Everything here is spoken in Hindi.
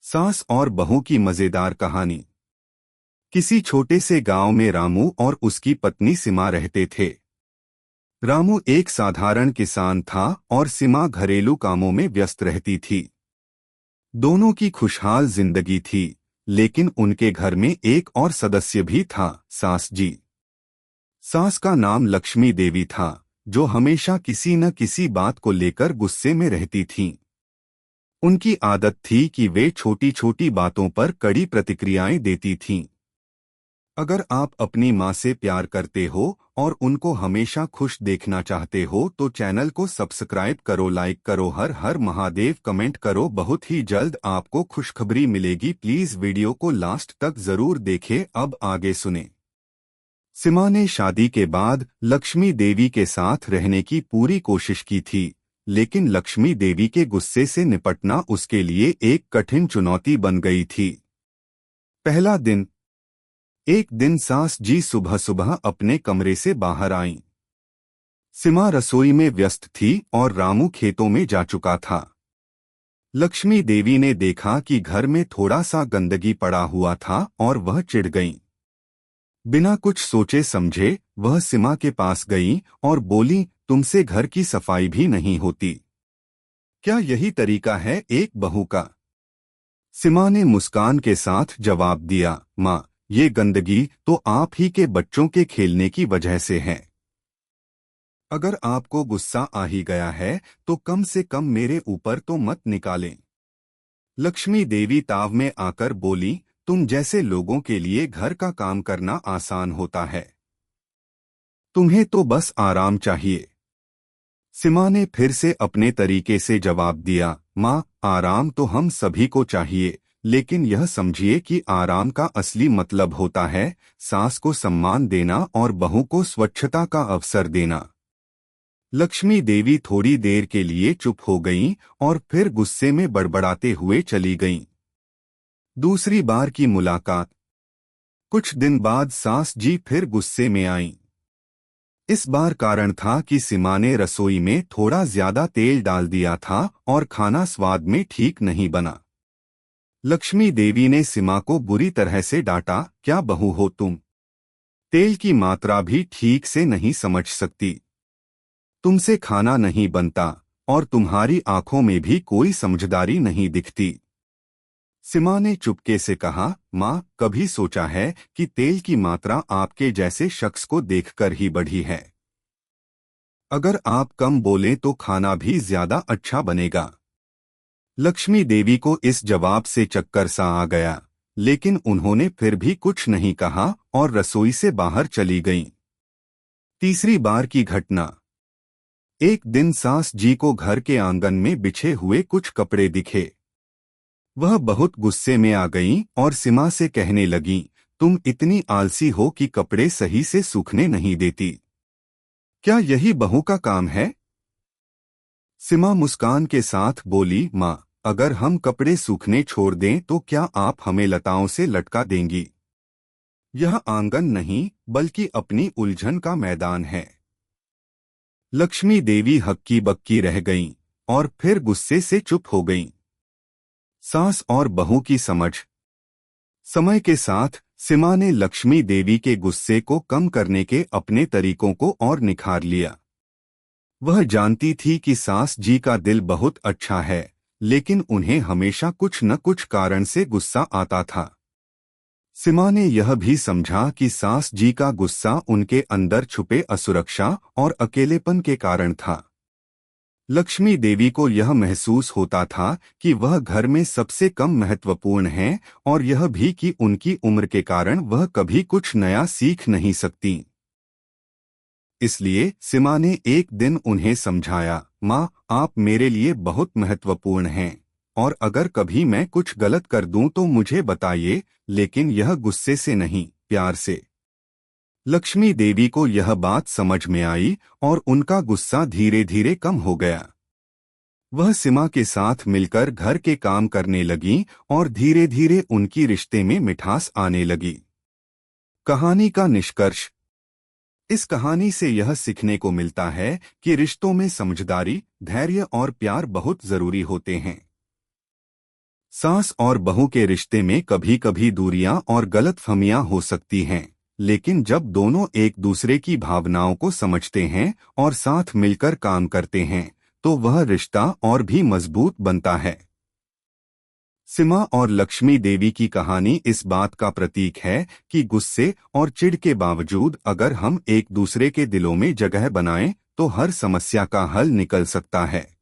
सास और बहू की मजेदार कहानी। किसी छोटे से गांव में रामू और उसकी पत्नी सीमा रहते थे। रामू एक साधारण किसान था और सीमा घरेलू कामों में व्यस्त रहती थी। दोनों की खुशहाल जिंदगी थी, लेकिन उनके घर में एक और सदस्य भी था, सास जी। सास का नाम लक्ष्मी देवी था, जो हमेशा किसी न किसी बात को लेकर गुस्से में रहती थीं। उनकी आदत थी कि वे छोटी छोटी बातों पर कड़ी प्रतिक्रियाएं देती थीं। अगर आप अपनी माँ से प्यार करते हो और उनको हमेशा खुश देखना चाहते हो तो चैनल को सब्सक्राइब करो, लाइक करो, हर हर महादेव कमेंट करो। बहुत ही जल्द आपको खुशखबरी मिलेगी। प्लीज वीडियो को लास्ट तक जरूर देखें। अब आगे सुने। सीमा ने शादी के बाद लक्ष्मी देवी के साथ रहने की पूरी कोशिश की थी, लेकिन लक्ष्मी देवी के गुस्से से निपटना उसके लिए एक कठिन चुनौती बन गई थी। पहला दिन। एक दिन सास जी सुबह सुबह अपने कमरे से बाहर आईं। सीमा रसोई में व्यस्त थी और रामू खेतों में जा चुका था। लक्ष्मी देवी ने देखा कि घर में थोड़ा सा गंदगी पड़ा हुआ था और वह चिढ़ गईं। बिना कुछ सोचे समझे वह सीमा के पास गई और बोली, तुमसे घर की सफाई भी नहीं होती क्या? यही तरीका है एक बहू का? सीमा ने मुस्कान के साथ जवाब दिया, माँ, ये गंदगी तो आप ही के बच्चों के खेलने की वजह से है। अगर आपको गुस्सा आ ही गया है तो कम से कम मेरे ऊपर तो मत निकालें। लक्ष्मी देवी ताव में आकर बोली, तुम जैसे लोगों के लिए घर का काम करना आसान होता है, तुम्हें तो बस आराम चाहिए। सीमा ने फिर से अपने तरीके से जवाब दिया, माँ, आराम तो हम सभी को चाहिए, लेकिन यह समझिए कि आराम का असली मतलब होता है सास को सम्मान देना और बहू को स्वच्छता का अवसर देना। लक्ष्मी देवी थोड़ी देर के लिए चुप हो गईं और फिर गुस्से में बड़बड़ाते हुए चली गईं। दूसरी बार की मुलाकात। कुछ दिन बाद सास जी फिर गुस्से में आईं। इस बार कारण था कि सीमा ने रसोई में थोड़ा ज्यादा तेल डाल दिया था और खाना स्वाद में ठीक नहीं बना। लक्ष्मी देवी ने सीमा को बुरी तरह से डांटा, क्या बहू हो तुम? तेल की मात्रा भी ठीक से नहीं समझ सकती, तुमसे खाना नहीं बनता और तुम्हारी आंखों में भी कोई समझदारी नहीं दिखती। सीमा ने चुपके से कहा, माँ, कभी सोचा है कि तेल की मात्रा आपके जैसे शख्स को देखकर ही बढ़ी है? अगर आप कम बोलें तो खाना भी ज्यादा अच्छा बनेगा। लक्ष्मी देवी को इस जवाब से चक्कर सा आ गया, लेकिन उन्होंने फिर भी कुछ नहीं कहा और रसोई से बाहर चली गईं। तीसरी बार की घटना। एक दिन सास जी को घर के आंगन में बिछे हुए कुछ कपड़े दिखे। वह बहुत गुस्से में आ गईं और सीमा से कहने लगीं, तुम इतनी आलसी हो कि कपड़े सही से सूखने नहीं देती, क्या यही बहू का काम है? सीमा मुस्कान के साथ बोली, माँ, अगर हम कपड़े सूखने छोड़ दें तो क्या आप हमें लताओं से लटका देंगी? यह आंगन नहीं बल्कि अपनी उलझन का मैदान है। लक्ष्मी देवी हक्की बक्की रह गईं और फिर गुस्से से चुप हो गईं। सास और बहू की समझ। समय के साथ सीमा ने लक्ष्मी देवी के गुस्से को कम करने के अपने तरीकों को और निखार लिया। वह जानती थी कि सास जी का दिल बहुत अच्छा है, लेकिन उन्हें हमेशा कुछ न कुछ कारण से गुस्सा आता था। सीमा ने यह भी समझा कि सास जी का गुस्सा उनके अंदर छुपे असुरक्षा और अकेलेपन के कारण था। लक्ष्मी देवी को यह महसूस होता था कि वह घर में सबसे कम महत्वपूर्ण हैं और यह भी कि उनकी उम्र के कारण वह कभी कुछ नया सीख नहीं सकती। इसलिए सीमा ने एक दिन उन्हें समझाया, माँ, आप मेरे लिए बहुत महत्वपूर्ण हैं और अगर कभी मैं कुछ गलत कर दूं तो मुझे बताइए, लेकिन यह गुस्से से नहीं, प्यार से। लक्ष्मी देवी को यह बात समझ में आई और उनका गुस्सा धीरे धीरे कम हो गया। वह सीमा के साथ मिलकर घर के काम करने लगीं और धीरे धीरे उनकी रिश्ते में मिठास आने लगी। कहानी का निष्कर्ष। इस कहानी से यह सीखने को मिलता है कि रिश्तों में समझदारी, धैर्य और प्यार बहुत जरूरी होते हैं। सास और बहू के रिश्ते में कभी कभी दूरियां और गलतफहमियां हो सकती हैं, लेकिन जब दोनों एक दूसरे की भावनाओं को समझते हैं और साथ मिलकर काम करते हैं तो वह रिश्ता और भी मजबूत बनता है। सीमा और लक्ष्मी देवी की कहानी इस बात का प्रतीक है कि गुस्से और चिढ़ के बावजूद अगर हम एक दूसरे के दिलों में जगह बनाएं तो हर समस्या का हल निकल सकता है।